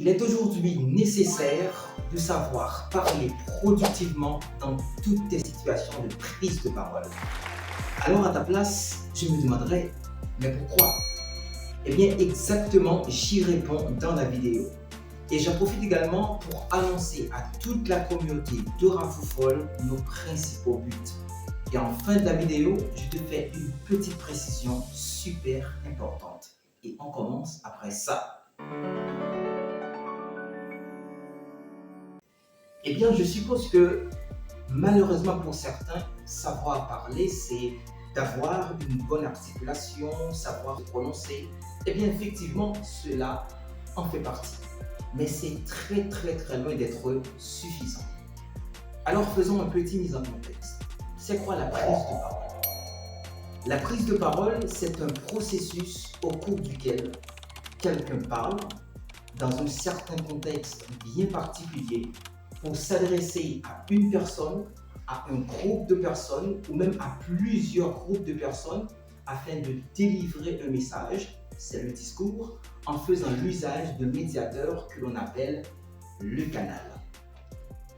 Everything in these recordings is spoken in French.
Il est aujourd'hui nécessaire de savoir parler productivement dans toutes tes situations de prise de parole. Alors à ta place, je me demanderais, mais pourquoi? Eh bien exactement, j'y réponds dans la vidéo. Et j'en profite également pour annoncer à toute la communauté d'Aura Foufol nos principaux buts. Et en fin de la vidéo, je te fais une petite précision super importante. Et on commence après ça. Eh bien, je suppose que malheureusement pour certains, savoir parler, c'est d'avoir une bonne articulation, savoir se prononcer. Eh bien, effectivement, cela en fait partie. Mais c'est très loin d'être suffisant. Alors, faisons un petit mise en contexte. C'est quoi la prise de parole? La prise de parole, c'est un processus au cours duquel quelqu'un parle dans un certain contexte bien particulier pour s'adresser à une personne, à un groupe de personnes ou même à plusieurs groupes de personnes afin de délivrer un message, c'est le discours, en faisant l'usage de médiateurs que l'on appelle le canal.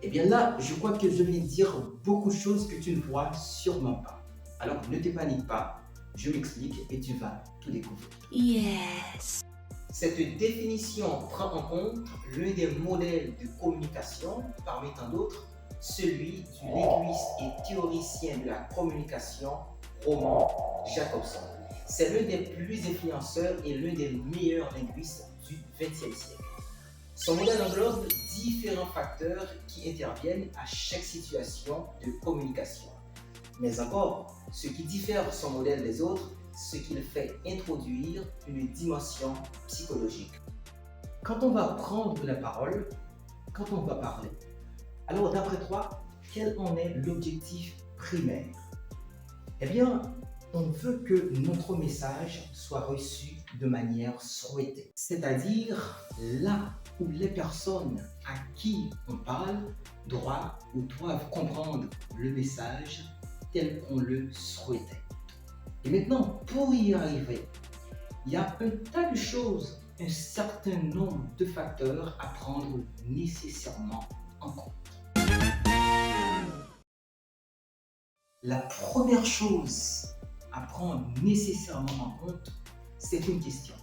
Et bien là, je crois que je viens de dire beaucoup de choses que tu ne vois sûrement pas. Alors ne te panique pas, je m'explique et tu vas tout découvrir. Yes. Cette définition prend en compte l'un des modèles de communication, parmi tant d'autres, celui du linguiste et théoricien de la communication, Roman Jakobson. C'est l'un des plus influenceurs et l'un des meilleurs linguistes du XXe siècle. Son modèle englobe différents facteurs qui interviennent à chaque situation de communication. Mais encore, ce qui diffère son modèle des autres, ce qui le fait introduire une dimension psychologique. Quand on va prendre la parole, quand on va parler, alors d'après toi, quel en est l'objectif primaire? Eh bien, on veut que notre message soit reçu de manière souhaitée. C'est-à-dire là où les personnes à qui on parle doivent comprendre le message tel qu'on le souhaitait. Et maintenant, pour y arriver, il y a un tas de choses, un certain nombre de facteurs à prendre nécessairement en compte. La première chose à prendre nécessairement en compte, c'est une question.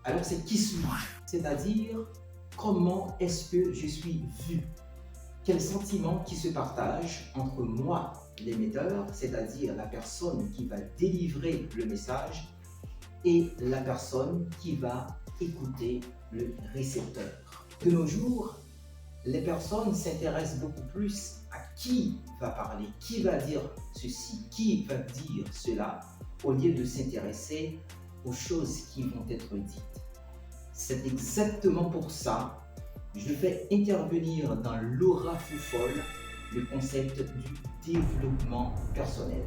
Alors c'est qui suis-je? C'est-à-dire comment est-ce que je suis vu? Quel sentiment qui se partage entre moi, l'émetteur, c'est-à-dire la personne qui va délivrer le message, et la personne qui va écouter le récepteur. De nos jours, les personnes s'intéressent beaucoup plus à qui va parler, qui va dire ceci, qui va dire cela, au lieu de s'intéresser aux choses qui vont être dites. C'est exactement pour ça que je fais intervenir dans l'Aura Foufol le concept du développement personnel.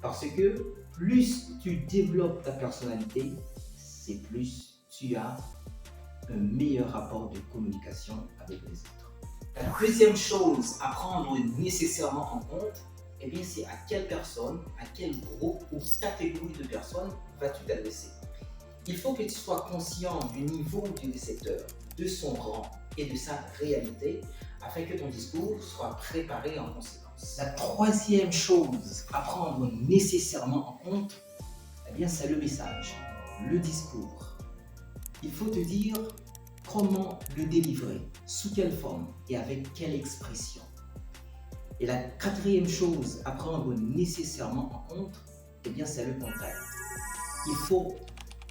Parce que plus tu développes ta personnalité, c'est plus tu as un meilleur rapport de communication avec les autres. La deuxième chose à prendre nécessairement en compte, eh bien, c'est à quelle personne, à quel groupe ou catégorie de personnes vas-tu t'adresser. Il faut que tu sois conscient du niveau du récepteur, de son rang et de sa réalité, afin que ton discours soit préparé en conséquence. La troisième chose à prendre nécessairement en compte, eh bien, c'est le message, le discours. Il faut te dire comment le délivrer, sous quelle forme et avec quelle expression. Et la quatrième chose à prendre nécessairement en compte, eh bien, c'est le contact. Il faut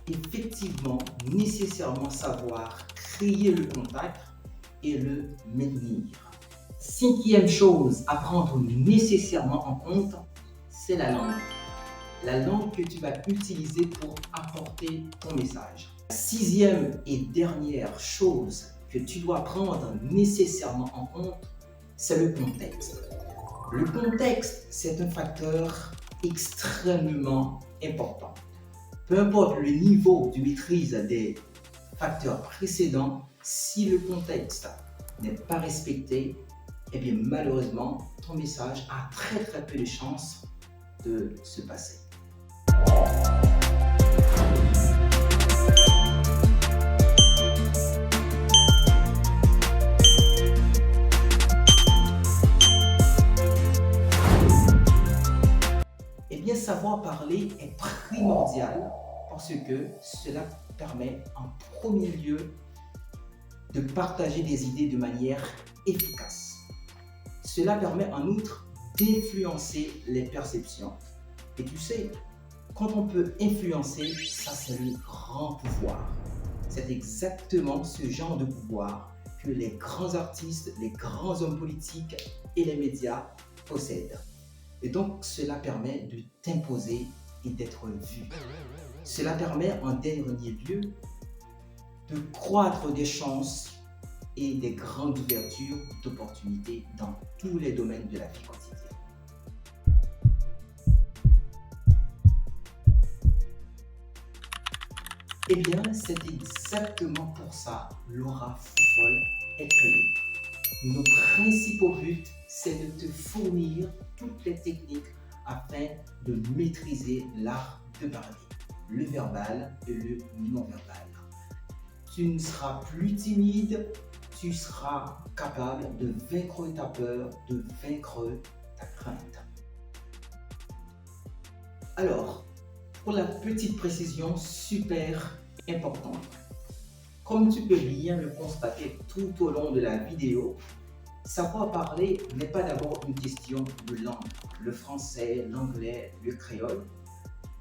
effectivement nécessairement savoir créer le contact et le maintenir. Cinquième chose à prendre nécessairement en compte, c'est la langue. La langue que tu vas utiliser pour apporter ton message. La sixième et dernière chose que tu dois prendre nécessairement en compte, c'est le contexte. Le contexte, c'est un facteur extrêmement important. Peu importe le niveau de maîtrise des facteurs précédents, si le contexte n'est pas respecté, eh bien malheureusement, ton message a très peu de chances de se passer. primordial parce que cela permet en premier lieu de partager des idées de manière efficace. Cela permet en outre d'influencer les perceptions. Et tu sais, quand on peut influencer, ça c'est le grand pouvoir. C'est exactement ce genre de pouvoir que les grands artistes, les grands hommes politiques et les médias possèdent. Et donc cela permet de t'imposer et d'être vu. Cela permet en dernier lieu de croître des chances et des grandes ouvertures d'opportunités dans tous les domaines de la vie quotidienne. Eh bien, c'est exactement pour ça l'aura Foufol est créée. Nos principaux buts, c'est de te fournir toutes les techniques afin de maîtriser l'art de parler, le verbal et le non-verbal. Tu ne seras plus timide, tu seras capable de vaincre ta peur, de vaincre ta crainte. Alors, pour la petite précision super importante, comme tu peux bien le constater tout au long de la vidéo, savoir parler n'est pas d'abord une question de langue, le français, l'anglais, le créole.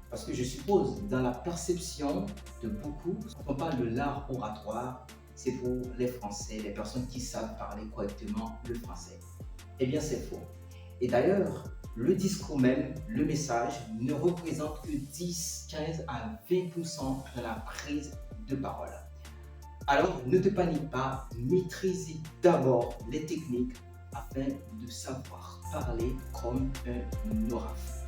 Parce que je suppose, dans la perception de beaucoup, quand on parle de l'art oratoire, c'est pour les Français, les personnes qui savent parler correctement le français. Eh bien, c'est faux. Et d'ailleurs, le discours même, le message, ne représente que 10, 15 à 20% de la prise de parole. Alors, ne te panique pas, maîtrise d'abord les techniques afin de savoir parler comme un orateur.